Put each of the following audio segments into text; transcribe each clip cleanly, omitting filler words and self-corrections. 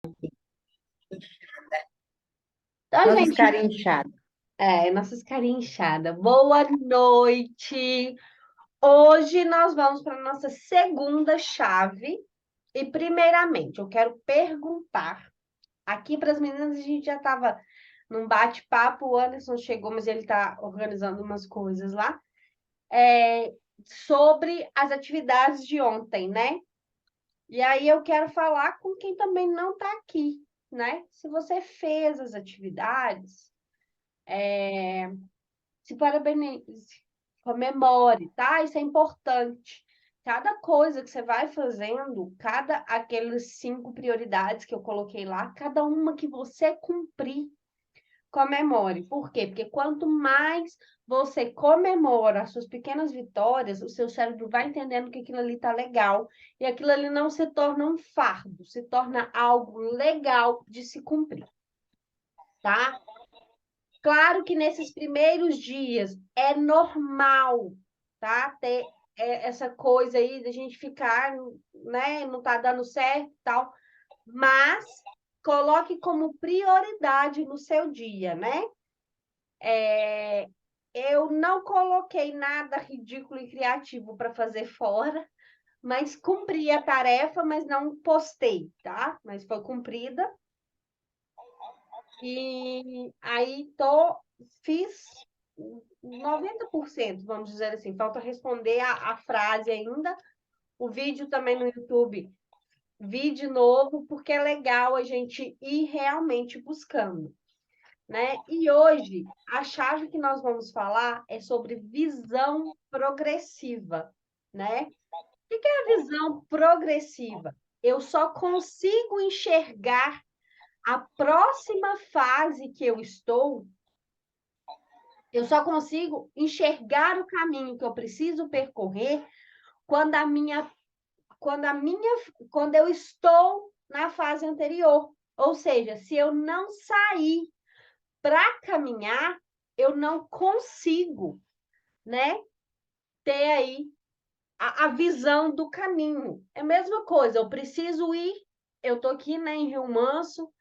Então, Nossas gente, carinhas inchadas. nossas carinhas inchadas. Boa noite! Hoje nós vamos para a nossa segunda chave. E, primeiramente, eu quero perguntar aqui para as meninas. A gente já estava num bate-papo. O Anderson chegou, mas ele está organizando umas coisas lá. Sobre as atividades de ontem, né? E aí eu quero falar com quem também não está aqui, né? Se você fez as atividades. Se parabenize, comemore, tá? Isso é importante. Cada coisa que você vai fazendo, cada aqueles 5 prioridades que eu coloquei lá, cada uma que você cumprir, comemore. Por quê? Porque quanto mais você comemora as suas pequenas vitórias, o seu cérebro vai entendendo que aquilo ali tá legal e aquilo ali não se torna um fardo, se torna algo legal de se cumprir, tá? Claro que nesses primeiros dias é normal, tá? Ter essa coisa aí da gente ficar, né? Não tá dando certo e tal, mas coloque como prioridade no seu dia, né? Eu não coloquei nada ridículo e criativo para fazer fora, mas cumpri a tarefa, mas não postei, tá? Mas foi cumprida. E aí fiz 90%, vamos dizer assim. Falta responder a frase ainda. O vídeo também no YouTube, vi de novo, porque é legal a gente ir realmente buscando, né? E hoje, a chave que nós vamos falar é sobre visão progressiva, né? O que é a visão progressiva? Eu só consigo enxergar a próxima fase que eu estou. Eu só consigo enxergar o caminho que eu preciso percorrer quando a minha, quando a minha, quando eu estou na fase anterior. Ou seja, se eu não sair para caminhar, eu não consigo, né, ter aí a visão do caminho. É a mesma coisa, eu preciso ir, eu estou aqui, né, em Rio Manso,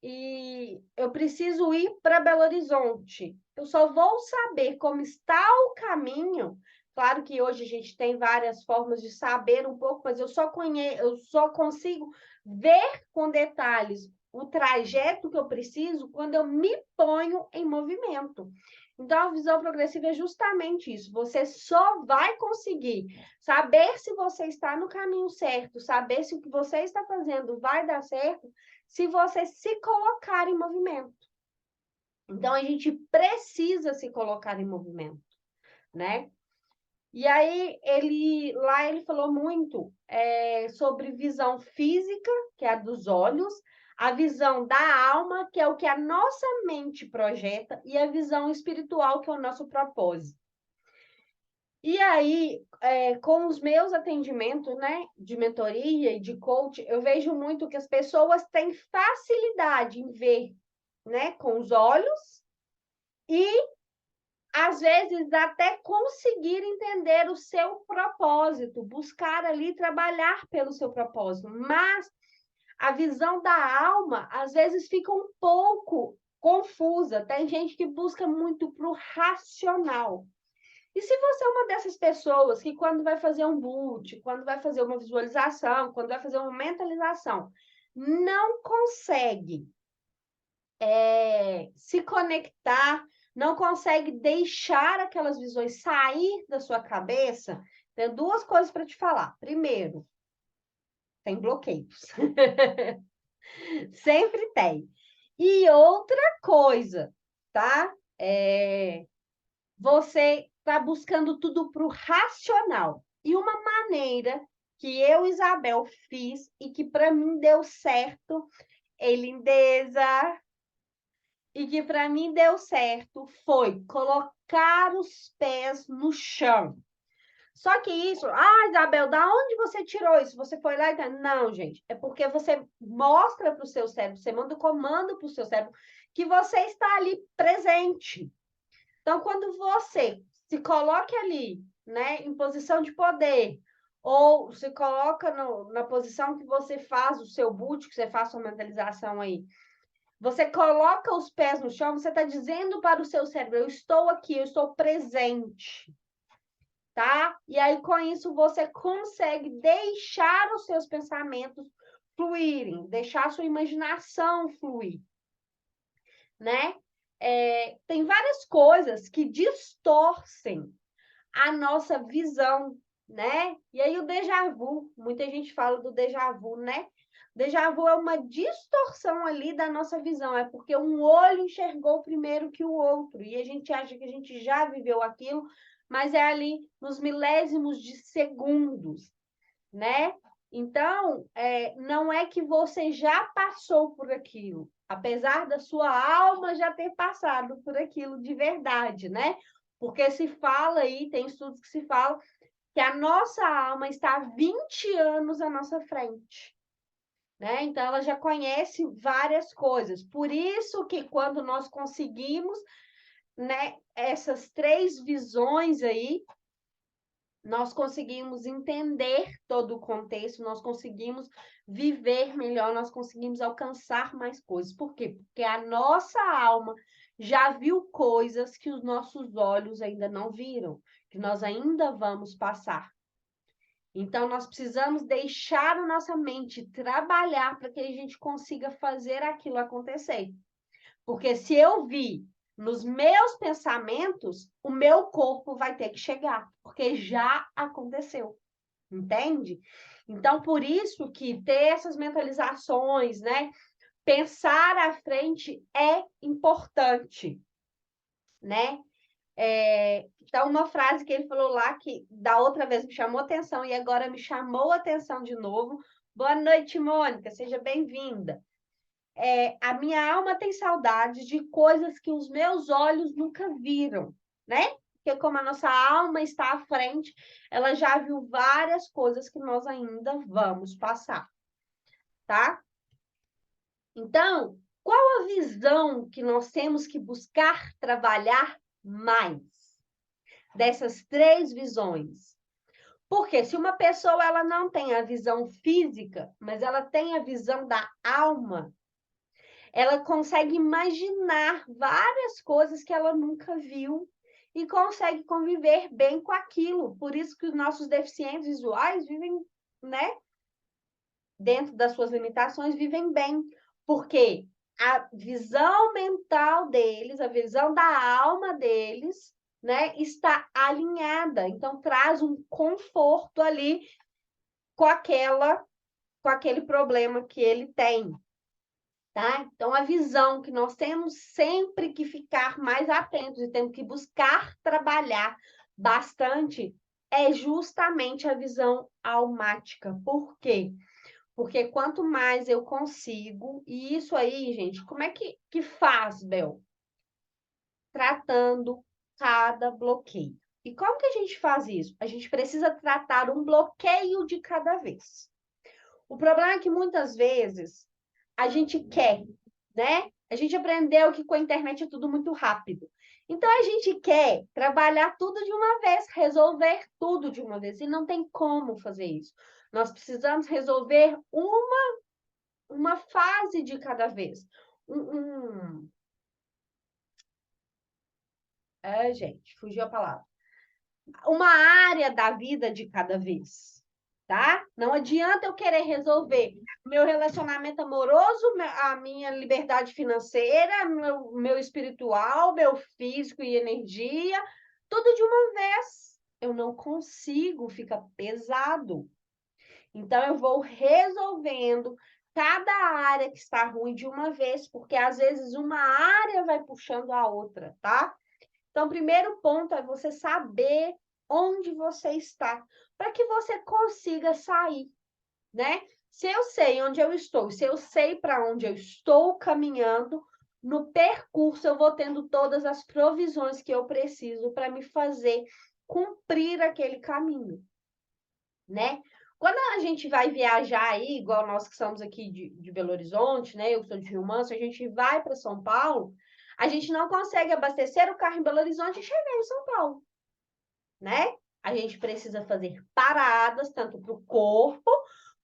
e eu preciso ir para Belo Horizonte. Eu só vou saber como está o caminho. Claro que hoje a gente tem várias formas de saber um pouco, mas eu só consigo ver com detalhes o trajeto que eu preciso quando eu me ponho em movimento. Então, a visão progressiva é justamente isso. Você só vai conseguir saber se você está no caminho certo, saber se o que você está fazendo vai dar certo, se você se colocar em movimento. Então, a gente precisa se colocar em movimento, né? E aí, ele falou muito sobre visão física, que é a dos olhos, a visão da alma, que é o que a nossa mente projeta, e a visão espiritual, que é o nosso propósito. E aí, com os meus atendimentos, né, de mentoria e de coach, eu vejo muito que as pessoas têm facilidade em ver, né, com os olhos e, às vezes, até conseguir entender o seu propósito, buscar ali trabalhar pelo seu propósito. Mas a visão da alma, às vezes, fica um pouco confusa. Tem gente que busca muito para o racional. E se você é uma dessas pessoas que quando vai fazer um boot, quando vai fazer uma visualização, quando vai fazer uma mentalização, não consegue se conectar, não consegue deixar aquelas visões sair da sua cabeça, tem 2 coisas para te falar. Primeiro, tem bloqueios. Sempre tem. E outra coisa, tá? Você está buscando tudo para o racional. E uma maneira que eu, Isabel, fiz e que para mim deu certo, lindeza, e que para mim deu certo foi colocar os pés no chão. Só que isso, Isabel, da onde você tirou isso? Você foi lá e tá... Não, gente, é porque você mostra para o seu cérebro, você manda o comando para o seu cérebro que você está ali presente. Então, quando você se coloque ali, né, em posição de poder, Ou se coloca na posição que você faz o seu boot, que você faz sua mentalização aí. Você coloca os pés no chão, você está dizendo para o seu cérebro, eu estou aqui, eu estou presente, tá? E aí, com isso, você consegue deixar os seus pensamentos fluírem, deixar a sua imaginação fluir, né? Tem várias coisas que distorcem a nossa visão, né? E aí o déjà vu, muita gente fala do déjà vu, né? Déjà vu é uma distorção ali da nossa visão, é porque um olho enxergou primeiro que o outro, e a gente acha que a gente já viveu aquilo, mas é ali nos milésimos de segundos, né? Então, não é que você já passou por aquilo, apesar da sua alma já ter passado por aquilo de verdade, né? Porque se fala aí, tem estudos que se falam que a nossa alma está há 20 anos à nossa frente, né? Então, ela já conhece várias coisas. Por isso que quando nós conseguimos, né, essas 3 visões aí, nós conseguimos entender todo o contexto, nós conseguimos viver melhor, nós conseguimos alcançar mais coisas. Por quê? Porque a nossa alma já viu coisas que os nossos olhos ainda não viram, que nós ainda vamos passar. Então, nós precisamos deixar a nossa mente trabalhar para que a gente consiga fazer aquilo acontecer. Porque se eu vi nos meus pensamentos, o meu corpo vai ter que chegar, porque já aconteceu, entende? Então, por isso que ter essas mentalizações, né? Pensar à frente é importante, né? Então, uma frase que ele falou lá que da outra vez me chamou atenção e agora me chamou atenção de novo. Boa noite, Mônica, seja bem-vinda. A minha alma tem saudades de coisas que os meus olhos nunca viram, né? Porque como a nossa alma está à frente, ela já viu várias coisas que nós ainda vamos passar, tá? Então, qual a visão que nós temos que buscar trabalhar mais dessas 3 visões? Porque se uma pessoa ela não tem a visão física, mas ela tem a visão da alma, ela consegue imaginar várias coisas que ela nunca viu e consegue conviver bem com aquilo. Por isso que os nossos deficientes visuais vivem, né, dentro das suas limitações, vivem bem. Porque a visão mental deles, a visão da alma deles, né, está alinhada. Então, traz um conforto ali com aquele problema que ele tem. Tá? Então, a visão que nós temos sempre que ficar mais atentos e temos que buscar trabalhar bastante é justamente a visão almática. Por quê? Porque quanto mais eu consigo, e isso aí, gente, como é que faz, Bel? Tratando cada bloqueio. E como que a gente faz isso? A gente precisa tratar um bloqueio de cada vez. O problema é que muitas vezes a gente quer, né? A gente aprendeu que com a internet é tudo muito rápido. Então a gente quer trabalhar tudo de uma vez, resolver tudo de uma vez, e não tem como fazer isso. Nós precisamos resolver uma fase de cada vez. Gente, fugiu a palavra. Uma área da vida de cada vez, tá? Não adianta eu querer resolver meu relacionamento amoroso, a minha liberdade financeira, meu espiritual, meu físico e energia, tudo de uma vez. Eu não consigo, fica pesado. Então, eu vou resolvendo cada área que está ruim de uma vez, porque às vezes uma área vai puxando a outra, tá? Então, o primeiro ponto é você saber onde você está, para que você consiga sair, né? Se eu sei onde eu estou, se eu sei para onde eu estou caminhando, no percurso eu vou tendo todas as provisões que eu preciso para me fazer cumprir aquele caminho, né? Quando a gente vai viajar aí, igual nós que somos aqui de Belo Horizonte, né? Eu sou de Rio Manso, a gente vai para São Paulo, a gente não consegue abastecer o carro em Belo Horizonte e chegar em São Paulo, né? A gente precisa fazer paradas, tanto para o corpo,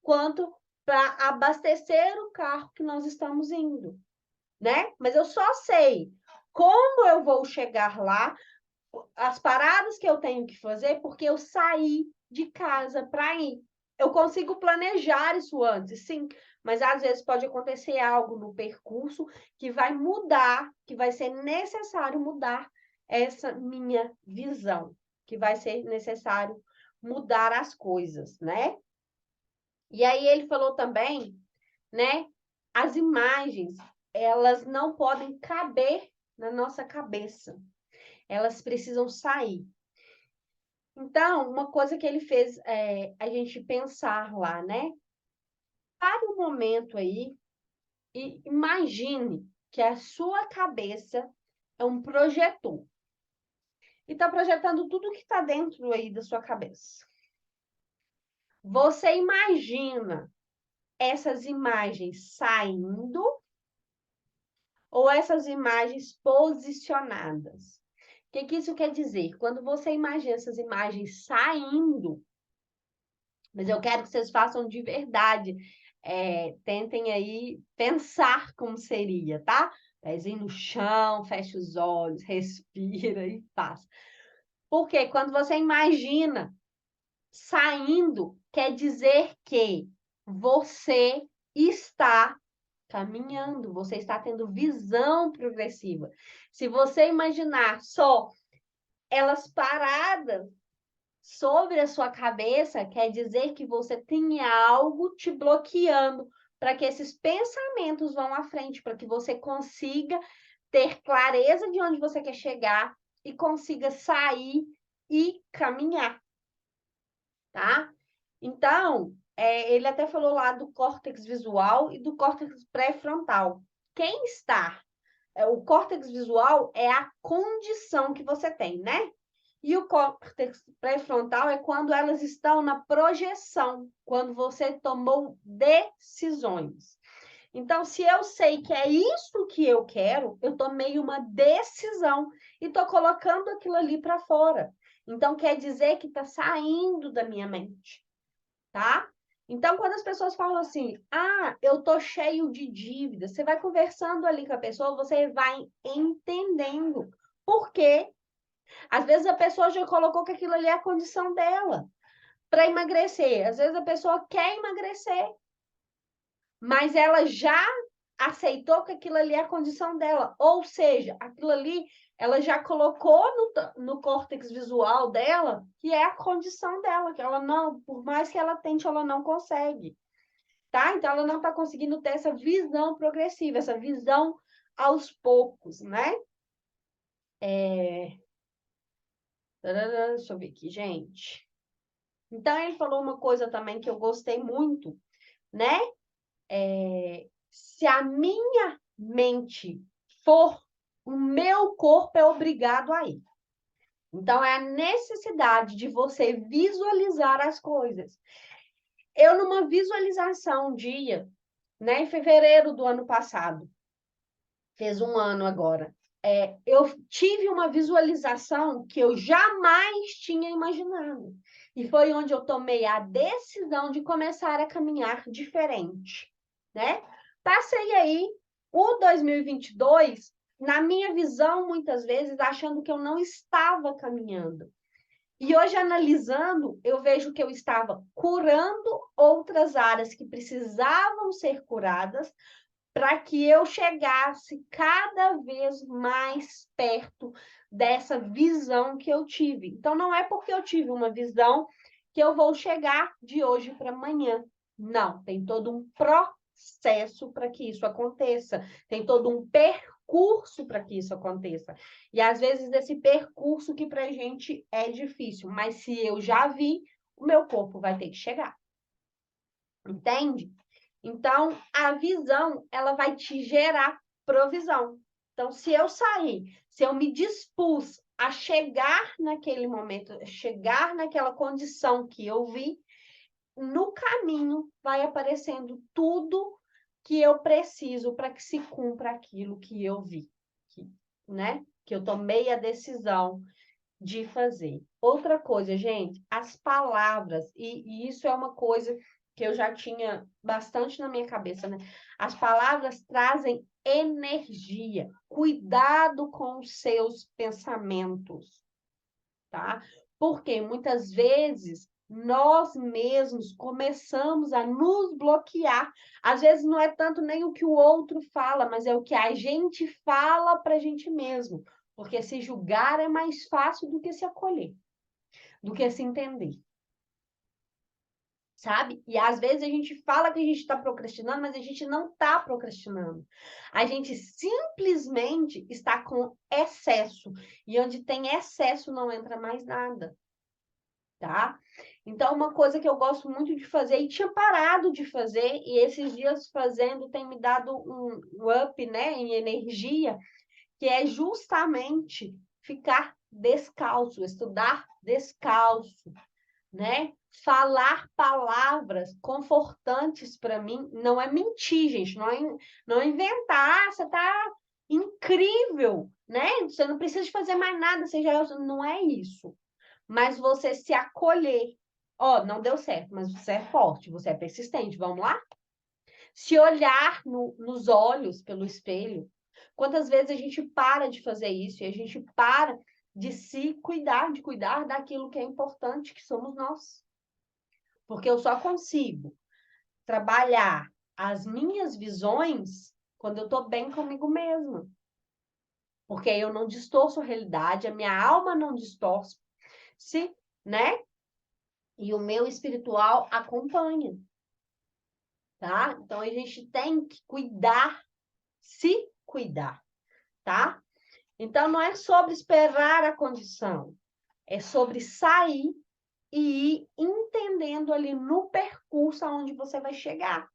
quanto para abastecer o carro que nós estamos indo, né? Mas eu só sei como eu vou chegar lá, as paradas que eu tenho que fazer, porque eu saí de casa para ir. Eu consigo planejar isso antes, sim, mas às vezes pode acontecer algo no percurso que vai mudar, que vai ser necessário mudar essa minha visão, que vai ser necessário mudar as coisas, né? E aí ele falou também, né? As imagens, elas não podem caber na nossa cabeça. Elas precisam sair. Então, uma coisa que ele fez a gente pensar lá, né? Pare um momento aí e imagine que a sua cabeça é um projetor e está projetando tudo que está dentro aí da sua cabeça. Você imagina essas imagens saindo ou essas imagens posicionadas? O que isso quer dizer? Quando você imagina essas imagens saindo, mas eu quero que vocês façam de verdade. Tentem aí pensar como seria, tá? Pezinho no chão, fecha os olhos, respira e faz. Porque quando você imagina saindo, quer dizer que você está caminhando, você está tendo visão progressiva. Se você imaginar só elas paradas sobre a sua cabeça, quer dizer que você tem algo te bloqueando para que esses pensamentos vão à frente, para que você consiga ter clareza de onde você quer chegar e consiga sair e caminhar, tá? Então, ele até falou lá do córtex visual e do córtex pré-frontal. Quem está? O córtex visual é a condição que você tem, né? E o córtex pré-frontal é quando elas estão na projeção, quando você tomou decisões. Então, se eu sei que é isso que eu quero, eu tomei uma decisão e estou colocando aquilo ali para fora. Então, quer dizer que está saindo da minha mente, tá? Então, quando as pessoas falam assim, eu tô cheio de dívidas, você vai conversando ali com a pessoa, você vai entendendo por quê. Às vezes a pessoa já colocou que aquilo ali é a condição dela para emagrecer. Às vezes a pessoa quer emagrecer, mas ela já aceitou que aquilo ali é a condição dela. Ou seja, aquilo ali ela já colocou no córtex visual dela que é a condição dela, que ela não, por mais que ela tente, ela não consegue. Tá? Então ela não está conseguindo ter essa visão progressiva, essa visão aos poucos, né? Deixa eu ver aqui, gente. Então, ele falou uma coisa também que eu gostei muito, né? Se a minha mente for, o meu corpo é obrigado a ir. Então, é a necessidade de você visualizar as coisas. Eu, numa visualização um dia, né, em fevereiro do ano passado, fez um ano agora, eu tive uma visualização que eu jamais tinha imaginado. E foi onde eu tomei a decisão de começar a caminhar diferente, né? Passei aí o 2022, na minha visão, muitas vezes, achando que eu não estava caminhando. E hoje, analisando, eu vejo que eu estava curando outras áreas que precisavam ser curadas, para que eu chegasse cada vez mais perto dessa visão que eu tive. Então, não é porque eu tive uma visão que eu vou chegar de hoje para amanhã. Não, tem todo um processo para que isso aconteça, tem todo um percurso para que isso aconteça. E às vezes esse percurso que para a gente é difícil, mas se eu já vi, o meu corpo vai ter que chegar. Entende? Então, a visão, ela vai te gerar provisão. Então, se eu sair, se eu me dispus a chegar naquele momento, chegar naquela condição que eu vi, no caminho vai aparecendo tudo que eu preciso para que se cumpra aquilo que eu vi, né? Que eu tomei a decisão de fazer. Outra coisa, gente, as palavras, e isso é uma coisa que eu já tinha bastante na minha cabeça, né? As palavras trazem energia. Cuidado com os seus pensamentos, tá? Porque muitas vezes nós mesmos começamos a nos bloquear. Às vezes não é tanto nem o que o outro fala, mas é o que a gente fala para a gente mesmo. Porque se julgar é mais fácil do que se acolher, do que se entender. Sabe? E às vezes a gente fala que a gente está procrastinando, mas a gente não está procrastinando. A gente simplesmente está com excesso. E onde tem excesso não entra mais nada. Tá? Então, uma coisa que eu gosto muito de fazer, e tinha parado de fazer, e esses dias fazendo tem me dado um up, né, em energia, que é justamente ficar descalço, estudar descalço, né? Falar palavras confortantes para mim, não é mentir, gente, não é inventar, você tá incrível, né? Você não precisa de fazer mais nada, você já não é isso. Mas você se acolher. Ó, não deu certo, mas você é forte, você é persistente, vamos lá? Se olhar nos olhos pelo espelho. Quantas vezes a gente para de fazer isso e a gente para de se cuidar, de cuidar daquilo que é importante, que somos nós. Porque eu só consigo trabalhar as minhas visões quando eu estou bem comigo mesma. Porque aí eu não distorço a realidade, a minha alma não distorce, se, né? E o meu espiritual acompanha, tá? Então a gente tem que cuidar, se cuidar, tá? Então não é sobre esperar a condição, é sobre sair e ir entendendo ali no percurso aonde você vai chegar.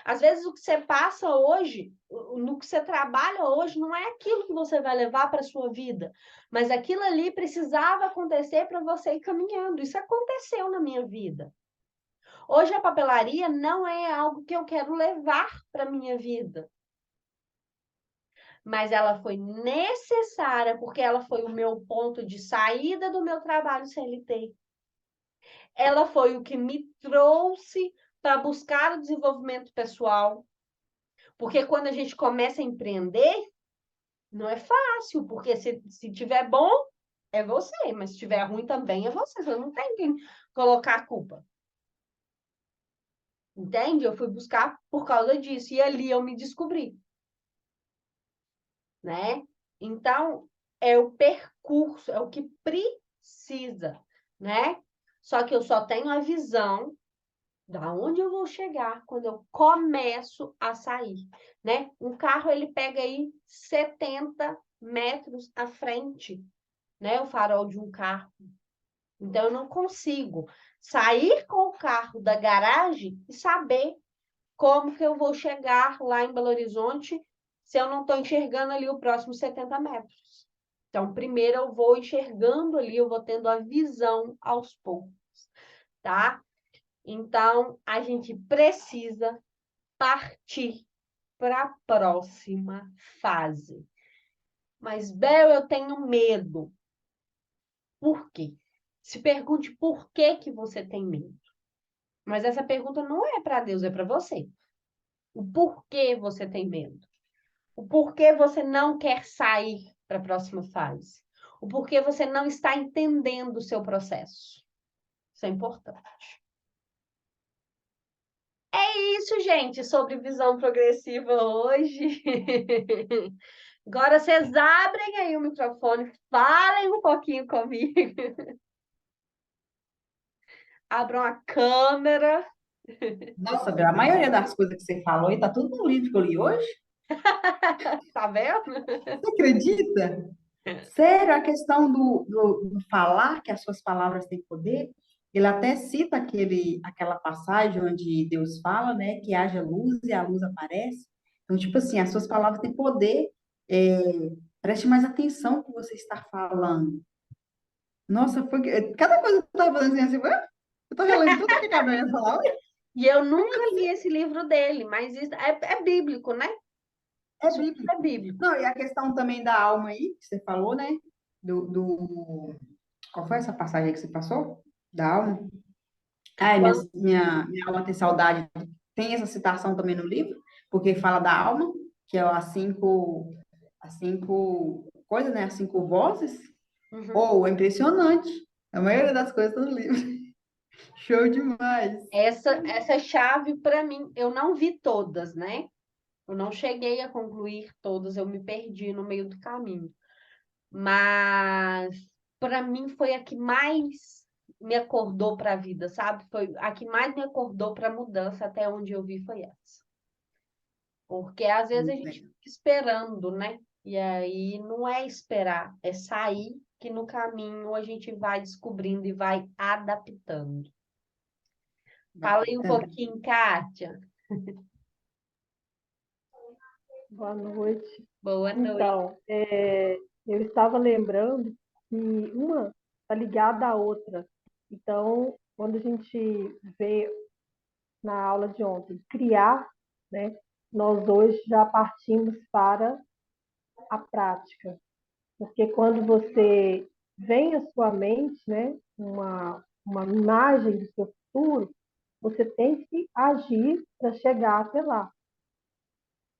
Às vezes o que você passa hoje, no que você trabalha hoje, não é aquilo que você vai levar para a sua vida, mas aquilo ali precisava acontecer para você ir caminhando. Isso aconteceu na minha vida. Hoje a papelaria não é algo que eu quero levar para a minha vida, mas ela foi necessária porque ela foi o meu ponto de saída do meu trabalho CLT. Ela foi o que me trouxe para buscar o desenvolvimento pessoal, porque quando a gente começa a empreender, não é fácil, porque se tiver bom, é você, mas se tiver ruim também é você, você não tem quem colocar a culpa. Entende? Eu fui buscar por causa disso, e ali eu me descobri. Né? Então, é o percurso, é o que precisa, né? Só que eu só tenho a visão da onde eu vou chegar quando eu começo a sair, né? Um carro, ele pega aí 70 metros à frente, né? O farol de um carro. Então, eu não consigo sair com o carro da garagem e saber como que eu vou chegar lá em Belo Horizonte se eu não estou enxergando ali o próximo 70 metros? Então, primeiro eu vou enxergando ali, eu vou tendo a visão aos poucos, tá? Então, a gente precisa partir para a próxima fase. Mas, Bel, eu tenho medo. Por quê? Se pergunte por que que você tem medo. Mas essa pergunta não é para Deus, é para você. O porquê você tem medo. O porquê você não quer sair para a próxima fase. O porquê você não está entendendo o seu processo. Isso é importante. É isso, gente, sobre visão progressiva hoje. Agora vocês abrem aí o microfone, falem um pouquinho comigo. Abram a câmera. Nossa, Bel, a maioria das coisas que você falou aí tá tudo no livro que eu li hoje. Tá vendo? Você acredita? Sério, a questão do falar, que as suas palavras têm poder, ele até cita aquela passagem onde Deus fala, né, que haja luz e a luz aparece. Então, tipo assim, as suas palavras têm poder. é, Preste mais atenção no que você está falando. Nossa, cada coisa que eu estava fazendo assim, eu tô relendo tudo que a Gabriela ia falar. E eu nunca li esse livro dele, mas isso é bíblico, né? É Isso bíblico. é bíblico. Não, e a questão também da alma aí, que você falou, né? Do Qual foi essa passagem que você passou? Da alma? Ai, Quando- minha alma tem saudade. Tem essa citação também no livro, porque fala da alma, que é as cinco coisas, né? As cinco vozes. Uhum. Oh, é impressionante. A maioria das coisas estão no livro. Show demais. Essa chave, para mim, eu não vi todas, né? Eu não cheguei a concluir todas, eu me perdi no meio do caminho. Mas para mim foi a que mais me acordou para a vida, sabe? Foi a que mais me acordou para a mudança até onde eu vi foi essa. Porque às vezes a Muito gente legal. fica esperando, né? E aí não é esperar, é sair que no caminho a gente vai descobrindo e vai adaptando. Vai Fala aí um adaptando. pouquinho, Kátia. Boa noite. Boa noite. Então, eu estava lembrando que uma está ligada à outra. Então, quando a gente vê na aula de ontem criar, né, nós hoje já partimos para a prática. Porque quando você vem à sua mente, né, uma imagem do seu futuro, você tem que agir para chegar até lá.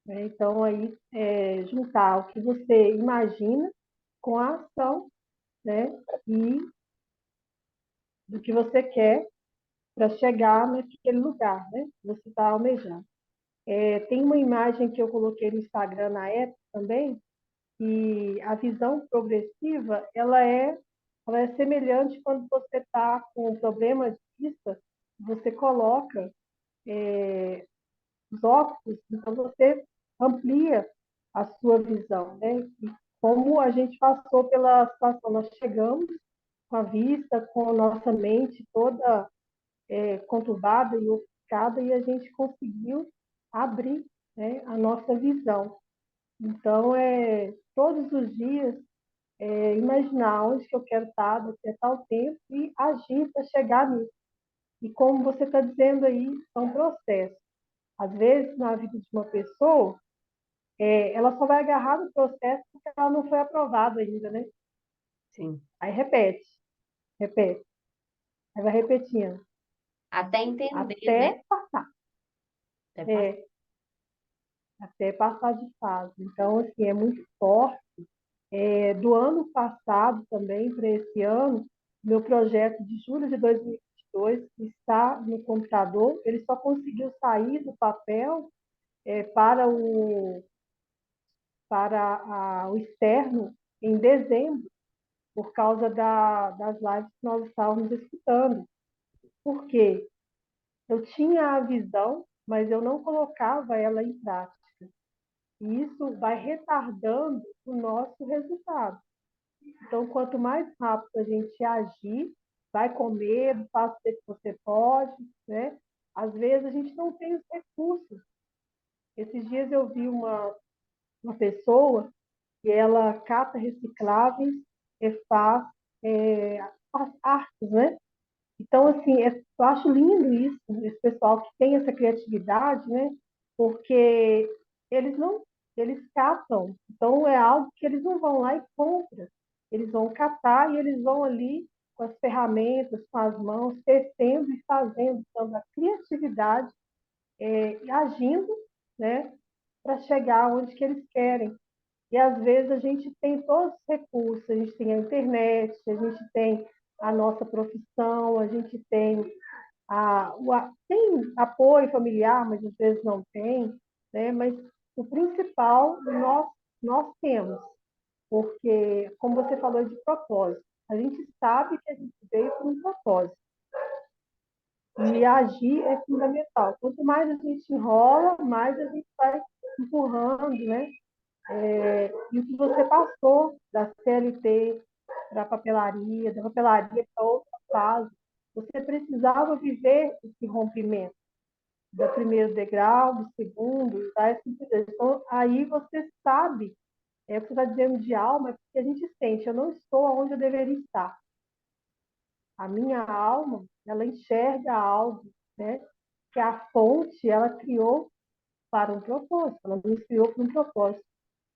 Né? Então, aí, juntar o que você imagina com a ação, né? E do que você quer para chegar naquele lugar, né? Que você está almejando. Tem uma imagem que eu coloquei no Instagram na época também, e a visão progressiva, ela é semelhante quando você está com um problema de vista, você coloca os óculos, então você amplia a sua visão, né? E como a gente passou pela situação, nós chegamos com a vista, com a nossa mente toda conturbada e ofuscada, e a gente conseguiu abrir, né, a nossa visão. Então, todos os dias, imaginar onde que eu quero estar daqui a tal tempo e agir para chegar nisso. E como você está dizendo aí, são processos. Às vezes, na vida de uma pessoa, ela só vai agarrar no processo porque ela não foi aprovada ainda, né? Sim. Aí repete, repete, aí vai repetindo, Até entender, né? até passar, Até passar. é, até passar de fase. Então, assim, é muito forte. Do ano passado também para esse ano, meu projeto de julho de 2022 está no computador, ele só conseguiu sair do papel para o externo em dezembro, por causa das lives que nós estávamos escutando. Por quê? Eu tinha a visão, mas eu não colocava ela em prática. E isso vai retardando o nosso resultado. Então, quanto mais rápido a gente agir, vai com medo, faça o que você pode, né? Às vezes a gente não tem os recursos. Esses dias eu vi uma pessoa que ela cata recicláveis e faz artes, né? Então, assim, eu acho lindo isso, esse pessoal que tem essa criatividade, né? Porque eles não, eles catam. Então, é algo que eles não vão lá e compram. Eles vão catar e eles vão ali com as ferramentas, com as mãos, tecendo e fazendo. Então, a criatividade e agindo, né? Para chegar onde que eles querem. E às vezes a gente tem todos os recursos, a gente tem a internet, a gente tem a nossa profissão, a gente tem tem apoio familiar, mas às vezes não tem, né? Mas o principal nós temos, porque, como você falou de propósito, a gente sabe que a gente veio por um propósito. E agir é fundamental. Quanto mais a gente enrola, mais a gente vai empurrando, né? E o que você passou da CLT para a papelaria, da papelaria para outra fase, você precisava viver esse rompimento do primeiro degrau, do segundo, e vai assim por diante. Então, aí você sabe, o que você está dizendo de alma, é porque a gente sente, eu não estou onde eu deveria estar. A minha alma, ela enxerga algo, né? Que a fonte, ela criou para um propósito, ela nos criou para um propósito.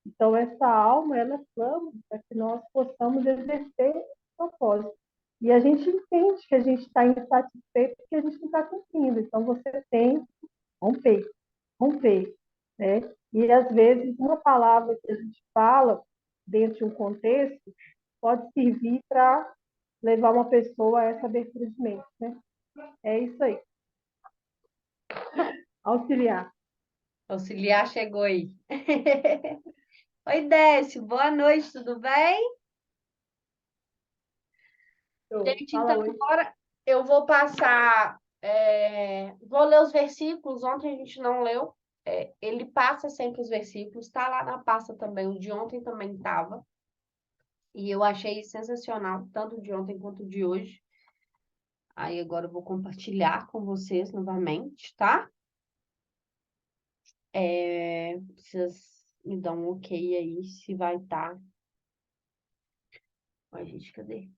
Então, essa alma, ela clama para que nós possamos exercer esse propósito. E a gente entende que a gente está insatisfeito porque a gente não está cumprindo. Então, você tem que romper, romper, né? E, às vezes, uma palavra que a gente fala dentro de um contexto pode servir para levar uma pessoa a essa abertura de mente, né? É isso aí. Auxiliar. Auxiliar chegou aí. Oi, Décio, boa noite, tudo bem? Gente, Fala então hoje. agora eu vou passar, vou ler os versículos, ontem a gente não leu, ele passa sempre os versículos, está lá na pasta também, o de ontem também estava, e eu achei sensacional, tanto o de ontem quanto o de hoje. Aí agora eu vou compartilhar com vocês novamente, tá? Vocês me dão um ok aí, se vai estar. Ai, gente, cadê?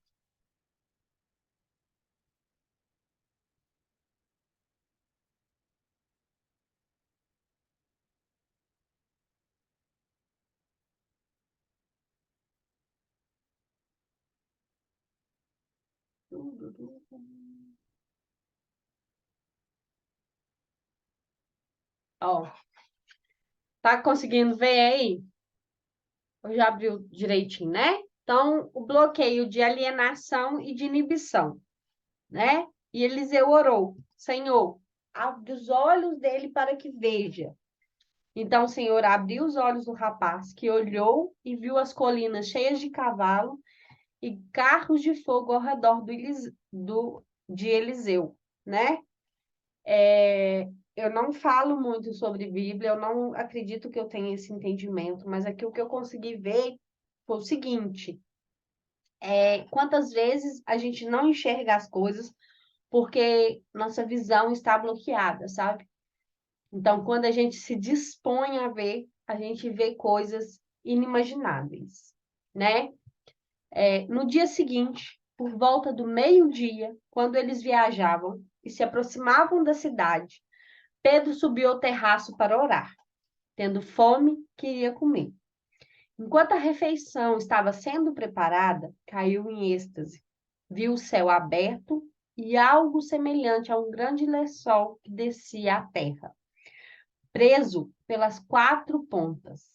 Ó, tá conseguindo ver aí? Eu já abriu direitinho, né? Então, o bloqueio de alienação e de inibição, né? E Eliseu orou: Senhor, abre os olhos dele para que veja. Então, o Senhor abriu os olhos do rapaz, que olhou e viu as colinas cheias de cavalo e carros de fogo ao redor de Eliseu, né? Eu não falo muito sobre Bíblia, eu não acredito que eu tenha esse entendimento, mas aqui o que eu consegui ver foi o seguinte: quantas vezes a gente não enxerga as coisas porque nossa visão está bloqueada, sabe? Então, quando a gente se dispõe a ver, a gente vê coisas inimagináveis, né? No dia seguinte, por volta do meio-dia, quando eles viajavam e se aproximavam da cidade, Pedro subiu ao terraço para orar. Tendo fome, queria comer. Enquanto a refeição estava sendo preparada, caiu em êxtase. Viu o céu aberto e algo semelhante a um grande lençol que descia à terra, preso pelas quatro pontas,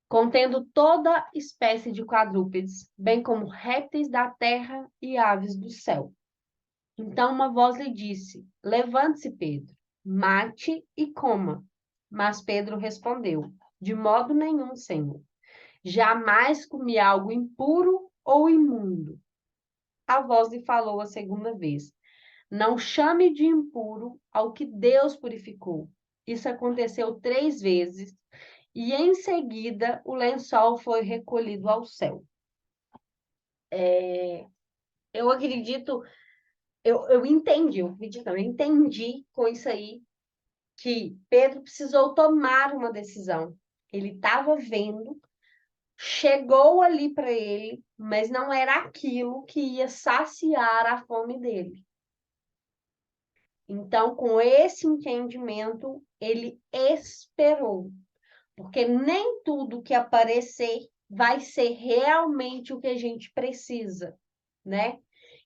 contendo toda espécie de quadrúpedes, bem como répteis da terra e aves do céu. Então uma voz lhe disse: Levante-se, Pedro, mate e coma. Mas Pedro respondeu: De modo nenhum, Senhor. Jamais comi algo impuro ou imundo. A voz lhe falou a segunda vez: Não chame de impuro ao que Deus purificou. Isso aconteceu 3 vezes, e em seguida o lençol foi recolhido ao céu. Eu acredito, eu entendi, eu entendi com isso aí que Pedro precisou tomar uma decisão. Ele estava vendo, chegou ali para ele, mas não era aquilo que ia saciar a fome dele. Então, com esse entendimento, ele esperou, porque nem tudo que aparecer vai ser realmente o que a gente precisa, né?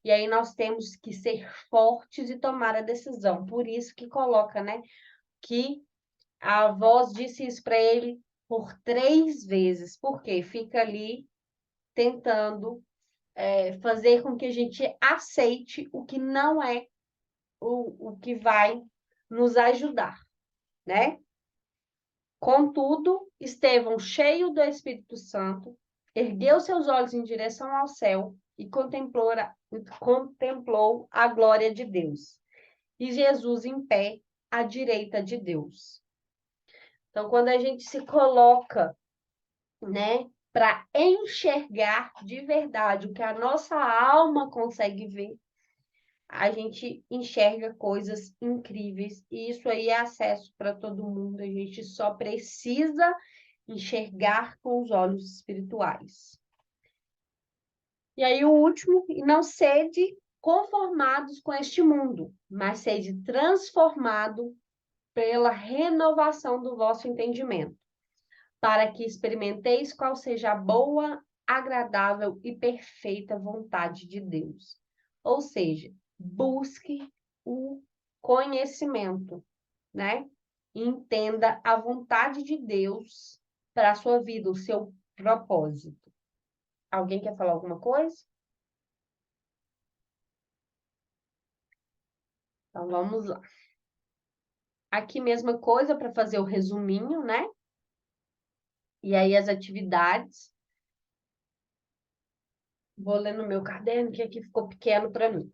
E aí nós temos que ser fortes e tomar a decisão. Por isso que coloca, né, que a voz disse isso para ele por 3 vezes, porque fica ali tentando fazer com que a gente aceite o que não é o que vai nos ajudar, né? Contudo, Estevão, cheio do Espírito Santo, ergueu seus olhos em direção ao céu e contemplou a glória de Deus. E Jesus em pé à direita de Deus. Então, quando a gente se coloca, né, para enxergar de verdade o que a nossa alma consegue ver, a gente enxerga coisas incríveis. E isso aí é acesso para todo mundo. A gente só precisa enxergar com os olhos espirituais. E aí, o último, e não sede conformados com este mundo, mas sede transformado pela renovação do vosso entendimento, para que experimenteis qual seja a boa, agradável e perfeita vontade de Deus. Ou seja, busque o conhecimento, né? E entenda a vontade de Deus para a sua vida, o seu propósito. Alguém quer falar alguma coisa? Então, vamos lá. Aqui, mesma coisa para fazer o resuminho, né? E aí, as atividades. Vou ler no meu caderno, que aqui ficou pequeno para mim.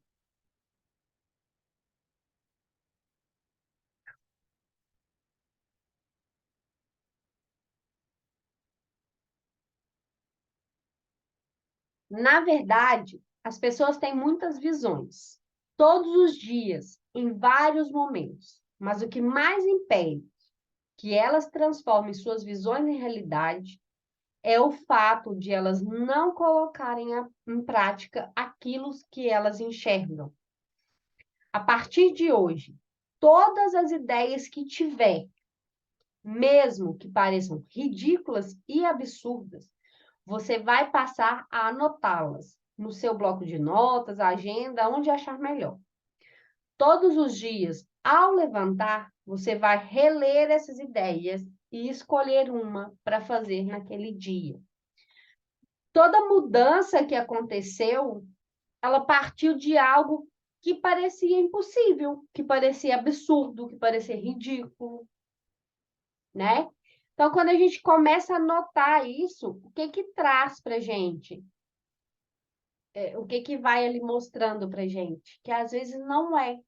Na verdade, as pessoas têm muitas visões, todos os dias, em vários momentos. Mas o que mais impede que elas transformem suas visões em realidade é o fato de elas não colocarem em prática aquilo que elas enxergam. A partir de hoje, todas as ideias que tiver, mesmo que pareçam ridículas e absurdas, você vai passar a anotá-las no seu bloco de notas, agenda, onde achar melhor. Todos os dias, ao levantar, você vai reler essas ideias e escolher uma para fazer naquele dia. Toda mudança que aconteceu, ela partiu de algo que parecia impossível, que parecia absurdo, que parecia ridículo, né? Então, quando a gente começa a notar isso, o que que traz para gente? O que que vai ali mostrando para gente? Que às vezes não é.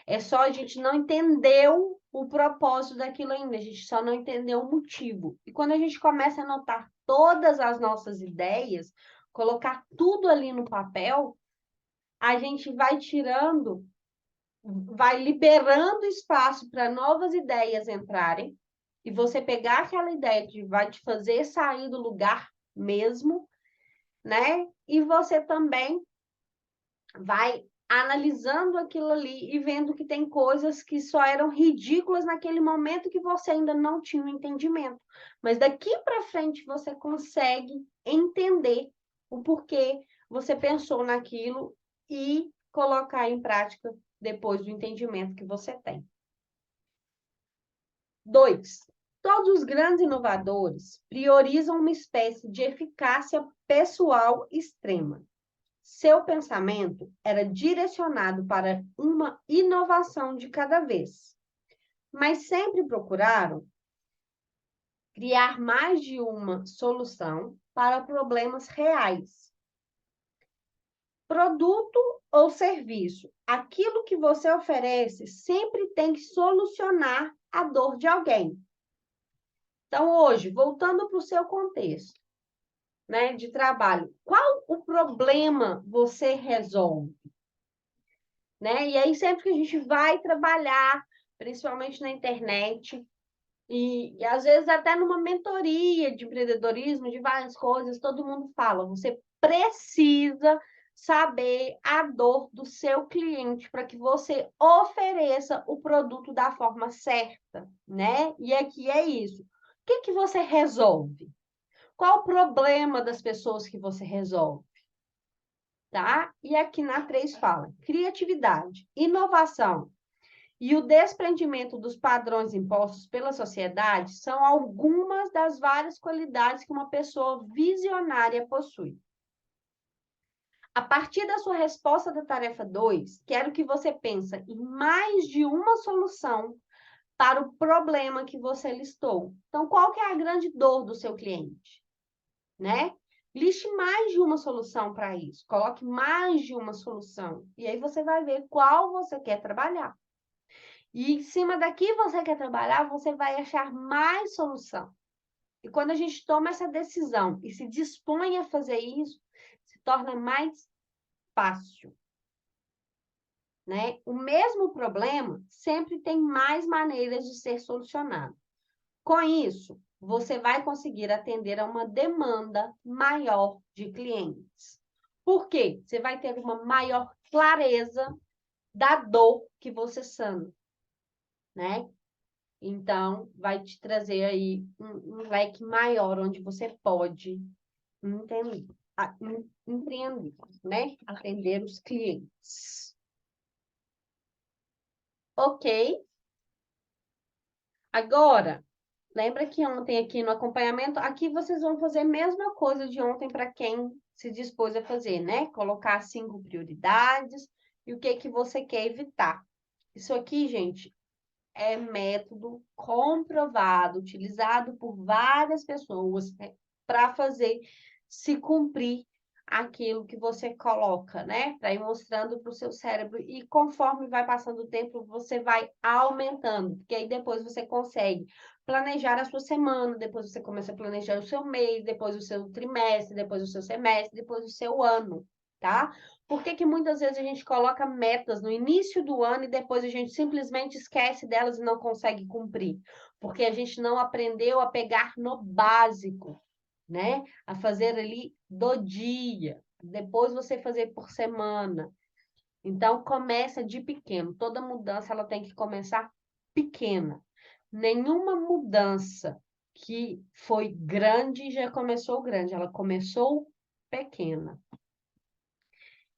É só a gente não entendeu o propósito daquilo ainda, a gente só não entendeu o motivo. E quando a gente começa a anotar todas as nossas ideias, colocar tudo ali no papel, a gente vai tirando, vai liberando espaço para novas ideias entrarem, e você pegar aquela ideia que vai te fazer sair do lugar mesmo, né? E você também vai analisando aquilo ali e vendo que tem coisas que só eram ridículas naquele momento que você ainda não tinha um entendimento. Mas daqui para frente você consegue entender o porquê você pensou naquilo e colocar em prática depois do entendimento que você tem. 2. Todos os grandes inovadores priorizam uma espécie de eficácia pessoal extrema. Seu pensamento era direcionado para uma inovação de cada vez, mas sempre procuraram criar mais de uma solução para problemas reais. Produto ou serviço, aquilo que você oferece sempre tem que solucionar a dor de alguém. Então, hoje, voltando para o seu contexto, né, de trabalho, qual o problema você resolve? Né? E aí, sempre que a gente vai trabalhar, principalmente na internet, e às vezes até numa mentoria de empreendedorismo, de várias coisas, todo mundo fala, você precisa saber a dor do seu cliente para que você ofereça o produto da forma certa, né? E aqui é isso. O que que você resolve? Qual o problema das pessoas que você resolve? Tá? E aqui na 3 fala: criatividade, inovação e o desprendimento dos padrões impostos pela sociedade são algumas das várias qualidades que uma pessoa visionária possui. A partir da sua resposta da tarefa 2, quero que você pense em mais de uma solução para o problema que você listou. Então, qual que é a grande dor do seu cliente? Né? Liste mais de uma solução para isso. Coloque mais de uma solução. E aí você vai ver qual você quer trabalhar. E em cima daqui você quer trabalhar, você vai achar mais solução. E quando a gente toma essa decisão e se dispõe a fazer isso, se torna mais fácil. Né? O mesmo problema sempre tem mais maneiras de ser solucionado. Com isso, você vai conseguir atender a uma demanda maior de clientes. Por quê? Você vai ter uma maior clareza da dor que você sana, né? Então, vai te trazer aí um leque maior onde você pode empreender, né? Atender os clientes. Ok. Agora, lembra que ontem aqui no acompanhamento, aqui vocês vão fazer a mesma coisa de ontem para quem se dispôs a fazer, né? Colocar 5 prioridades e o que que você quer evitar. Isso aqui, gente, é método comprovado, utilizado por várias pessoas para fazer se cumprir aquilo que você coloca, né? Para ir mostrando para o seu cérebro. E conforme vai passando o tempo, você vai aumentando, porque aí depois você consegue planejar a sua semana, depois você começa a planejar o seu mês, depois o seu trimestre, depois o seu semestre, depois o seu ano, tá? Por que que muitas vezes a gente coloca metas no início do ano e depois a gente simplesmente esquece delas e não consegue cumprir? Porque a gente não aprendeu a pegar no básico, né? A fazer ali do dia. Depois você fazer por semana. Então, começa de pequeno. Toda mudança ela tem que começar pequena. Nenhuma mudança que foi grande já começou grande. Ela começou pequena.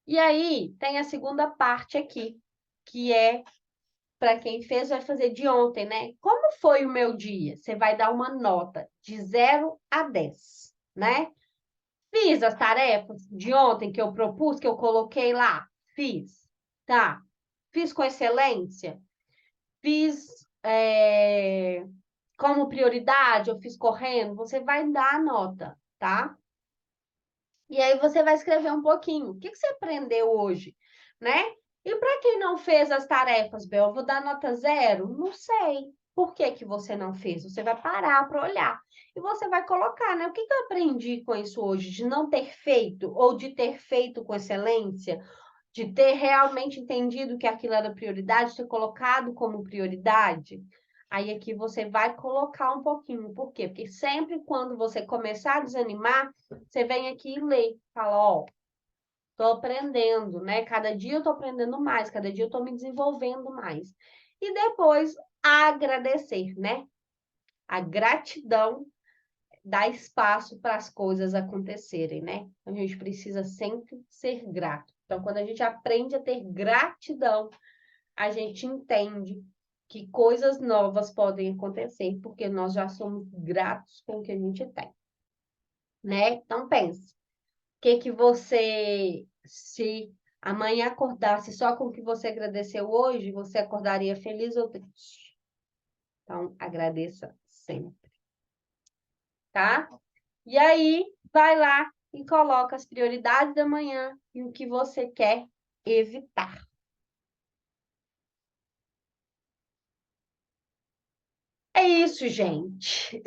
E aí, tem a segunda parte aqui, que é para quem fez, vai fazer de ontem, né? Como foi o meu dia? Você vai dar uma nota de 0 a 10, né? Fiz as tarefas de ontem que eu propus, que eu coloquei lá. Fiz, tá? Fiz com excelência. Fiz como prioridade, eu fiz correndo. Você vai dar a nota, tá? E aí você vai escrever um pouquinho. O que que você aprendeu hoje, né? E para quem não fez as tarefas, Bel, eu vou dar nota 0? Não sei. Por que que você não fez? Você vai parar para olhar. E você vai colocar, né? O que que eu aprendi com isso hoje? De não ter feito ou de ter feito com excelência? De ter realmente entendido que aquilo era prioridade, ter colocado como prioridade? Aí aqui você vai colocar um pouquinho. Por quê? Porque sempre quando você começar a desanimar, você vem aqui e lê. Fala, ó, tô aprendendo, né? Cada dia eu tô aprendendo mais, cada dia eu tô me desenvolvendo mais. E depois agradecer, né? A gratidão dá espaço para as coisas acontecerem, né? A gente precisa sempre ser grato. Então, quando a gente aprende a ter gratidão, a gente entende que coisas novas podem acontecer, porque nós já somos gratos com o que a gente tem, né? Então, pense, o que que você, se amanhã acordasse só com o que você agradeceu hoje, você acordaria feliz ou triste? Então, agradeça sempre, tá? E aí, vai lá e coloca as prioridades da manhã e o que você quer evitar. É isso, gente.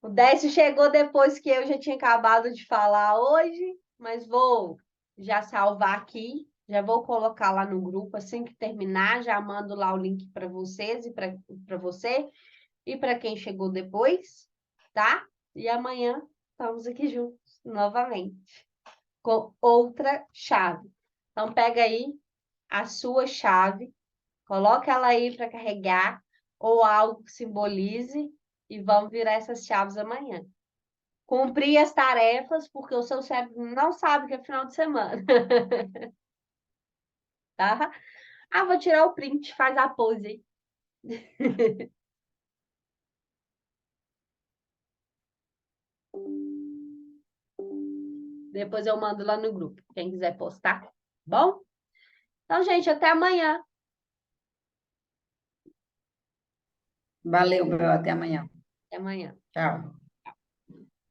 O Décio chegou depois que eu já tinha acabado de falar hoje, mas vou já salvar aqui, já vou colocar lá no grupo assim que terminar, já mando lá o link para vocês e para você e para quem chegou depois, tá? E amanhã estamos aqui juntos novamente com outra chave. Então pega aí a sua chave, coloca ela aí para carregar ou algo que simbolize e vamos virar essas chaves amanhã. Cumprir as tarefas, porque o seu cérebro não sabe que é final de semana. Tá? Ah, vou tirar o print, faz a pose aí. Depois eu mando lá no grupo, quem quiser postar. Bom? Então, gente, até amanhã. Valeu, Bel, até amanhã. Até amanhã. Tchau.